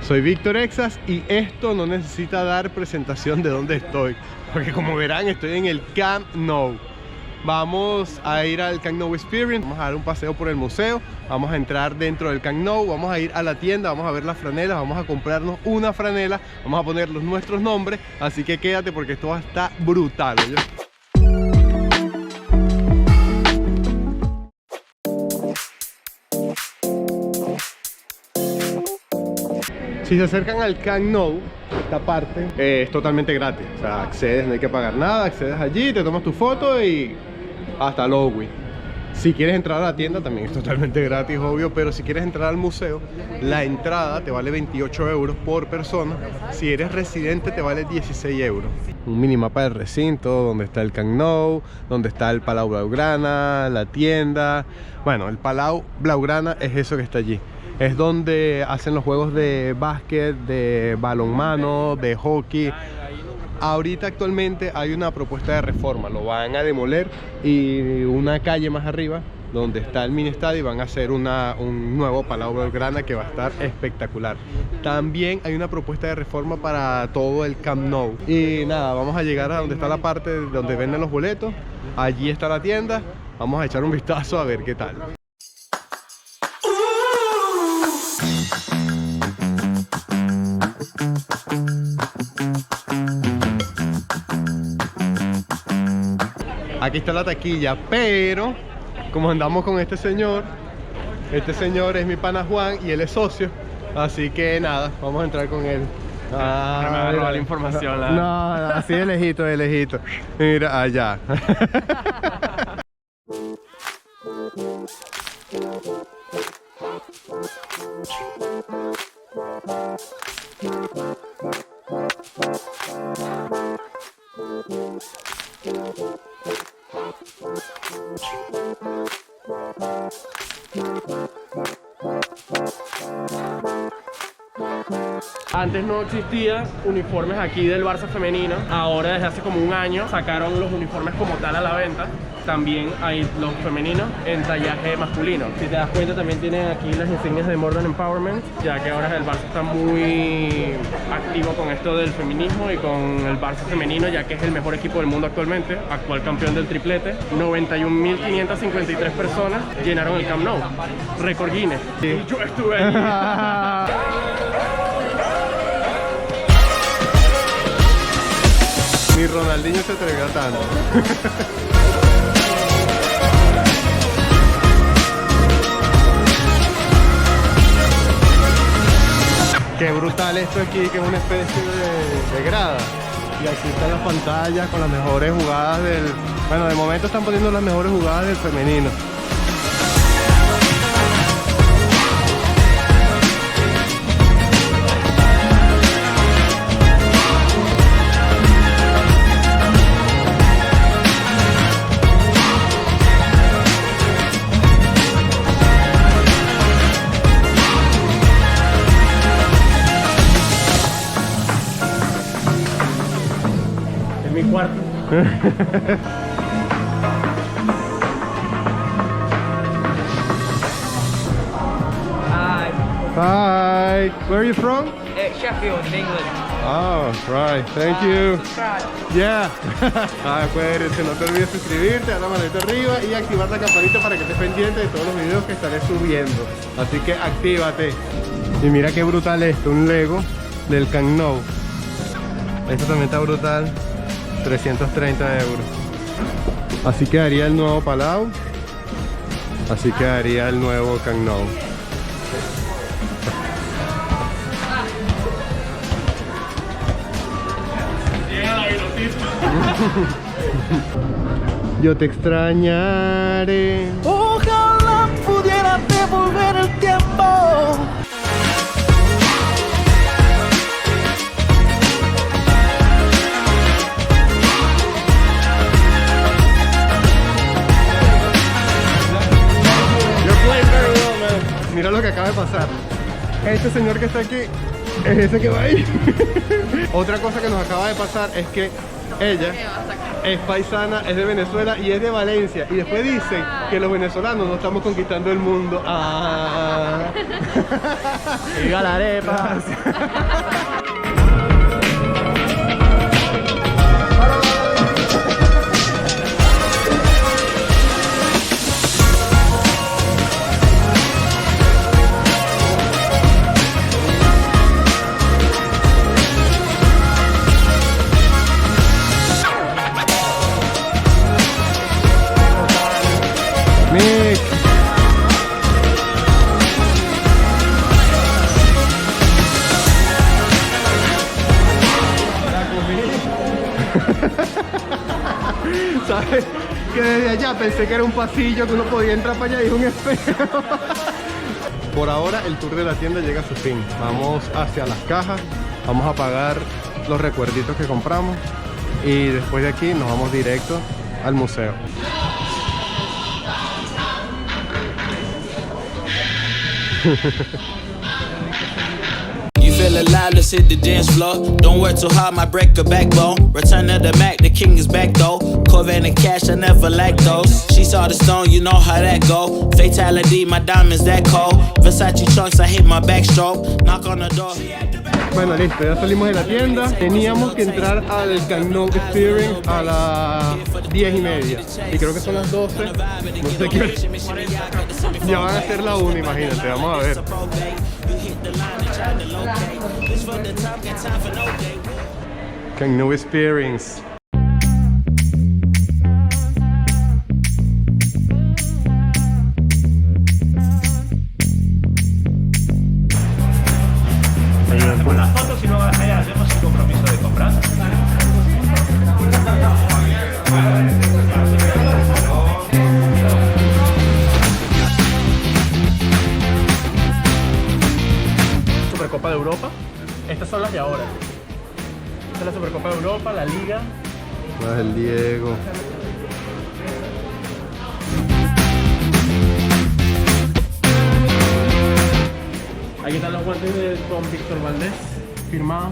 Soy Víctor Exas y esto no necesita dar presentación de dónde estoy, porque como verán estoy en el Camp Nou. Vamos a ir al Camp Nou Experience, vamos a dar un paseo por el museo, vamos a entrar dentro del Camp Nou, vamos a ir a la tienda, vamos a ver las franelas, vamos a comprarnos una franela, vamos a ponerlos nuestros nombres, así que quédate porque esto está brutal, ¿oye? Si se acercan al Camp Nou, esta parte es totalmente gratis. O sea, accedes, no hay que pagar nada, accedes allí, te tomas tu foto y hasta luego. Si quieres entrar a la tienda también es totalmente gratis, obvio, pero si quieres entrar al museo, la entrada te vale 28 euros por persona. Si eres residente te vale 16 euros. Un minimapa del recinto, donde está el Camp Nou, donde está el Palau Blaugrana, la tienda. Bueno, el Palau Blaugrana es eso que está allí. Es donde hacen los juegos de básquet, de balonmano, de hockey. Ahorita actualmente hay una propuesta de reforma, lo van a demoler y una calle más arriba, donde está el mini estadio, van a hacer un nuevo Palau Blaugrana que va a estar espectacular. También hay una propuesta de reforma para todo el Camp Nou. Y nada, vamos a llegar a donde está la parte donde venden los boletos. Allí está la tienda, vamos a echar un vistazo a ver qué tal. Aquí está la taquilla, pero como andamos con este señor es mi pana Juan y él es socio, así que nada, vamos a entrar con él. No me va a robar la información. No, así de lejito, de lejito. Mira, allá. Antes no existían uniformes aquí del Barça femenino. Ahora desde hace como un año sacaron los uniformes como tal a la venta. También hay los femeninos en tallaje masculino. Si te das cuenta también tienen aquí las insignias de Modern Empowerment, ya que ahora el Barça está muy activo con esto del feminismo y con el Barça femenino, ya que es el mejor equipo del mundo actualmente, actual campeón del triplete. 91.553 personas llenaron el Camp Nou, récord Guinness. Sí. Y yo estuve allí. Ni Ronaldinho se atrevió a tanto. Qué brutal esto aquí, que es una especie de grada. Y aquí están las pantallas con las mejores jugadas del... Bueno, de momento están poniendo las mejores jugadas del femenino. Mi cuarto. Hi, where are you from? Sheffield, England. Oh, right, thank you. Subscribe. Yeah. Acuérdense, no te olvides suscribirte, dar la manita arriba y activar la campanita para que estés pendiente de todos los videos que estaré subiendo. Así que actívate. Y mira qué brutal esto, un Lego del Camp Nou. Esto también está brutal. 330 euros. Así quedaría el nuevo Palau. Así quedaría el nuevo Camp Nou. Yo te extrañaré. Ojalá pudiera devolver el tiempo. Mira lo que acaba de pasar. Este señor que está aquí es ese que va ahí. Otra cosa que nos acaba de pasar es que Ella es paisana, es de Venezuela y es de Valencia. Y después dicen que los venezolanos no estamos conquistando el mundo. ¡Ah! ¡Viva la arepa! Nick. ¿Sabes? Que desde allá pensé que era un pasillo que uno podía entrar para allá y un espejo. Por ahora el tour de la tienda llega a su fin. Vamos hacia las cajas, vamos a pagar los recuerditos que compramos y después de aquí nos vamos directo al museo. You feel alive, let's hit the dance floor. Don't work too hard, might break a backbone. Return of the Mac, the king is back though. Corvette and cash, I never lack those. She saw the stone, you know how that go. Fatality, my diamonds that cold. Versace trunks, I hit my backstroke. Knock on the door. Bueno, listo, ya salimos de la tienda. Teníamos que entrar al Camp Nou Experience a las 10:30 y creo que son las 12. No sé qué. Ya van a ser la 1, imagínate, vamos a ver. Camp Nou Experience. Hacemos las fotos y luego hacemos el compromiso de comprar. Supercopa de Europa. Estas son las de ahora. Esta es la Supercopa de Europa, la Liga. Más el Diego. Aquí están los guantes con Víctor Valdés, firmado.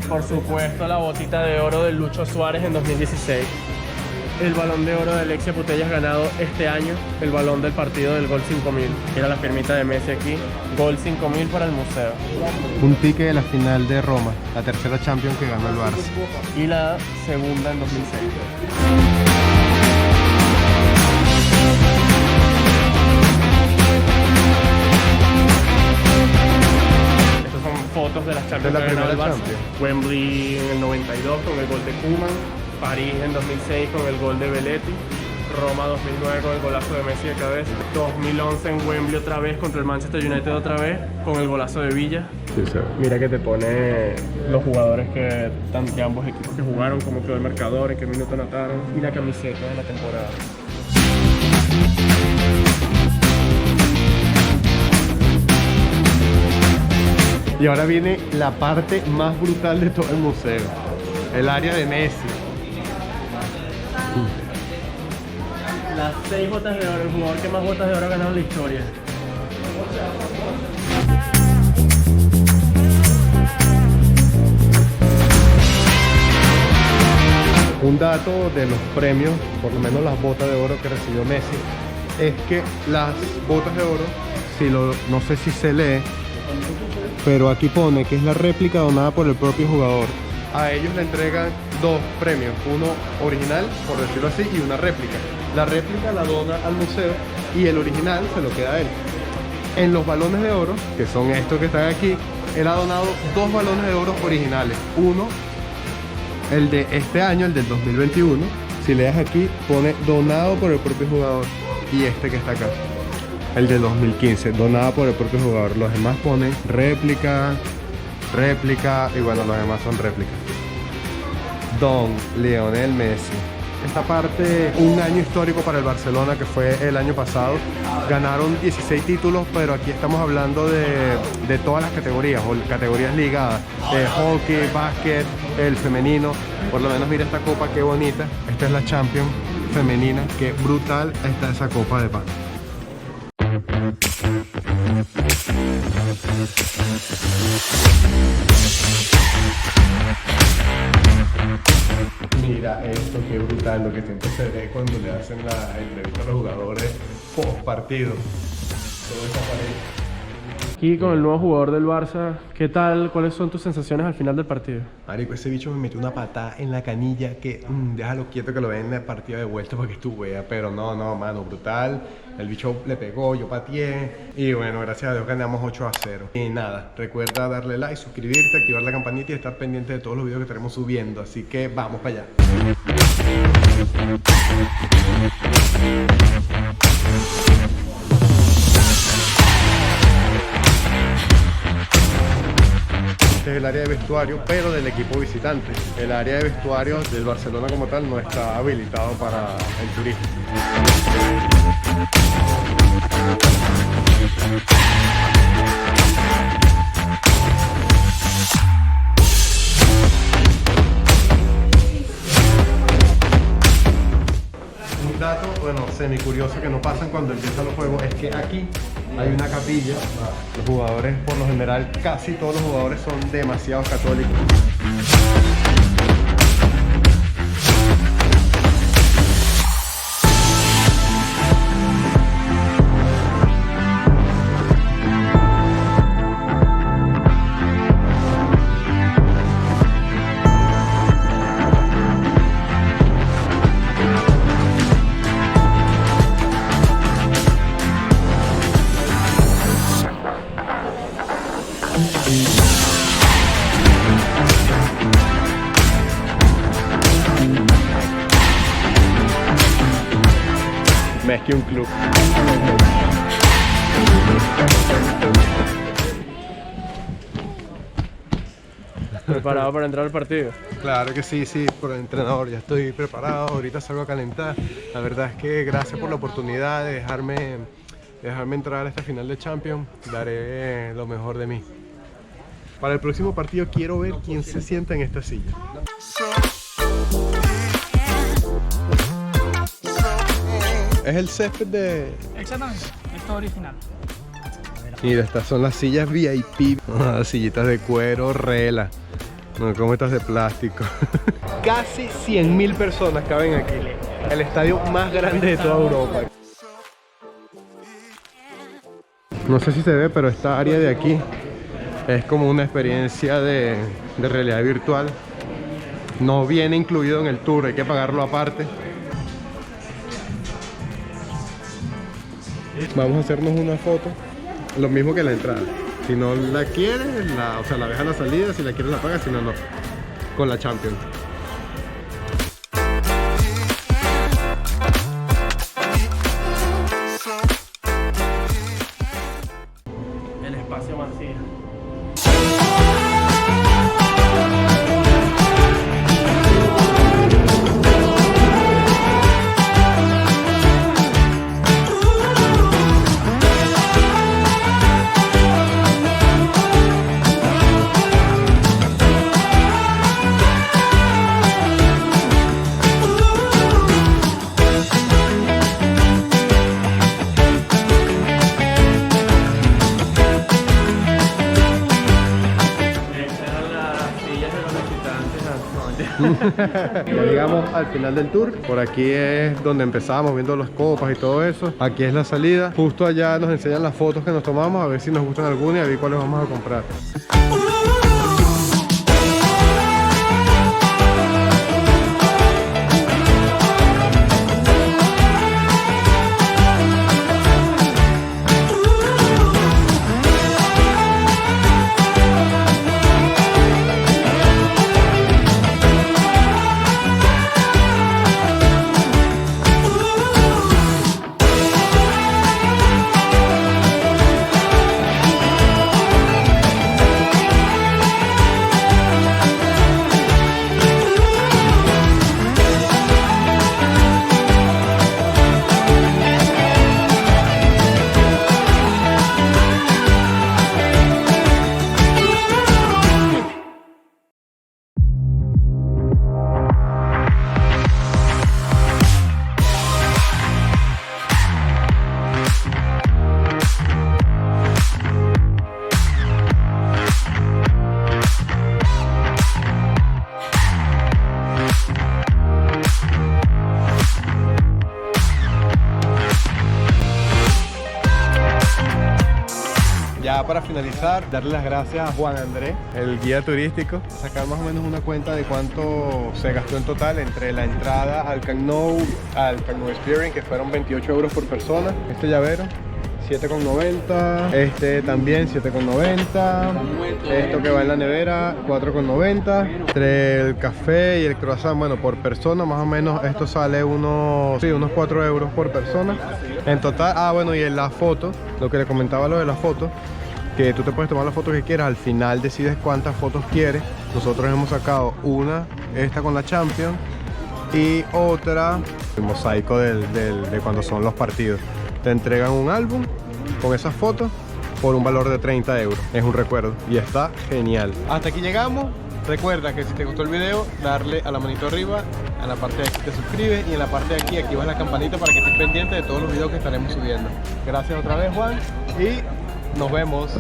Por supuesto, la botita de oro de Lucho Suárez en 2016. El balón de oro de Alexia Putellas ganado este año. El balón del partido del Gol 5000. Era la firmita de Messi aquí. Gol 5000 para el museo. Un ticket de la final de Roma, la tercera Champions que ganó el Barça. Y la segunda en 2006. Fotos de las Champions De la que ha ganado el primera Barça. Champions. Wembley en el 92 con el gol de Koeman, París en 2006 con el gol de Belletti, Roma 2009 con el golazo de Messi de cabeza, 2011 en Wembley otra vez contra el Manchester United otra vez con el golazo de Villa. Sí, sí. Mira que te pone los jugadores que de ambos equipos que jugaron, cómo quedó el marcador, en qué minuto anotaron y la camiseta de la temporada. Y ahora viene la parte más brutal de todo el museo, el área de Messi. Las 6 botas de oro, el jugador que más botas de oro ha ganado en la historia. Un dato de los premios, por lo menos las botas de oro que recibió Messi, es que las botas de oro, no sé si se lee, pero aquí pone que es la réplica donada por el propio jugador. A ellos le entregan 2 premios, uno original, por decirlo así, y una réplica. La réplica la dona al museo y el original se lo queda a él. En los balones de oro, que son estos que están aquí, él ha donado 2 balones de oro originales. Uno, el de este año, el del 2021, si lees aquí, pone donado por el propio jugador. Y este que está acá, el de 2015, donado por el propio jugador. Los demás ponen réplica, y bueno, los demás son réplicas. Don Lionel Messi. Esta parte, un año histórico para el Barcelona, que fue el año pasado. Ganaron 16 títulos, pero aquí estamos hablando de todas las categorías, o categorías ligadas. Hockey, básquet, el femenino. Por lo menos mira esta copa, qué bonita. Esta es la Champions femenina, qué brutal está esa copa de pan. Mira esto, qué brutal, lo que siempre se ve cuando le hacen la entrevista a los jugadores post partido. Toda esa pared. Aquí con el nuevo jugador del Barça, ¿qué tal? ¿Cuáles son tus sensaciones al final del partido? Marico, ese bicho me metió una patada en la canilla que déjalo quieto que lo ven en el partido de vuelta para que tú veas. Pero no, mano, brutal. El bicho le pegó, yo pateé. Y bueno, gracias a Dios ganamos 8-0. Y nada, recuerda darle like, suscribirte, activar la campanita y estar pendiente de todos los videos que estaremos subiendo. Así que vamos para allá. Este es el área de vestuario, pero del equipo visitante. El área de vestuario del Barcelona como tal no está habilitado para el turismo. Un dato, bueno, semi curioso que no pasan cuando empiezan los juegos es que aquí hay una capilla. Los jugadores, por lo general, casi todos los jugadores son demasiado católicos. Más que un club. ¿Preparado para entrar al partido? Claro que sí, por el entrenador, ya estoy preparado, ahorita salgo a calentar. La verdad es que gracias por la oportunidad de dejarme entrar a esta final de Champions. Daré lo mejor de mí. Para el próximo partido quiero ver quién se sienta en esta silla. Es el césped de... Exactamente, esto es original. Mira, estas son las sillas VIP. Las sillitas de cuero, rela. No como estas de plástico. Casi 100.000 personas caben aquí. El estadio más grande de toda Europa. No sé si se ve, pero esta área de aquí es como una experiencia de realidad virtual. No viene incluido en el tour, hay que pagarlo aparte. Vamos a hacernos una foto, lo mismo que la entrada. Si no la quieres, la ves a la salida, si la quieres la pagas, si no, no. Con la Champions. El espacio vacío. Ya llegamos al final del tour. Por aquí es donde empezamos viendo las copas y todo eso. Aquí es la salida. Justo allá nos enseñan las fotos que nos tomamos, a ver si nos gustan algunas y a ver cuáles vamos a comprar. para finalizar, darle las gracias a Juan Andrés, el guía turístico, sacar más o menos una cuenta de cuánto se gastó en total entre la entrada al Camp Nou Experience, que fueron 28 euros por persona. Este llavero 7,90, este también 7,90, esto que va en la nevera 4,90, entre el café y el croissant, bueno, por persona más o menos esto sale unos 4 euros por persona en total. Bueno, y en la foto, lo que le comentaba, lo de la foto, que tú te puedes tomar la foto que quieras, al final decides cuántas fotos quieres. Nosotros hemos sacado una, esta con la Champions, y otra, el mosaico de cuando son los partidos. Te entregan un álbum con esas fotos por un valor de 30 euros. Es un recuerdo y está genial. Hasta aquí llegamos. Recuerda que si te gustó el video, darle a la manito arriba, a la parte de aquí te suscribes y en la parte de aquí activas la campanita para que estés pendiente de todos los videos que estaremos subiendo. Gracias otra vez, Juan, y nos vemos.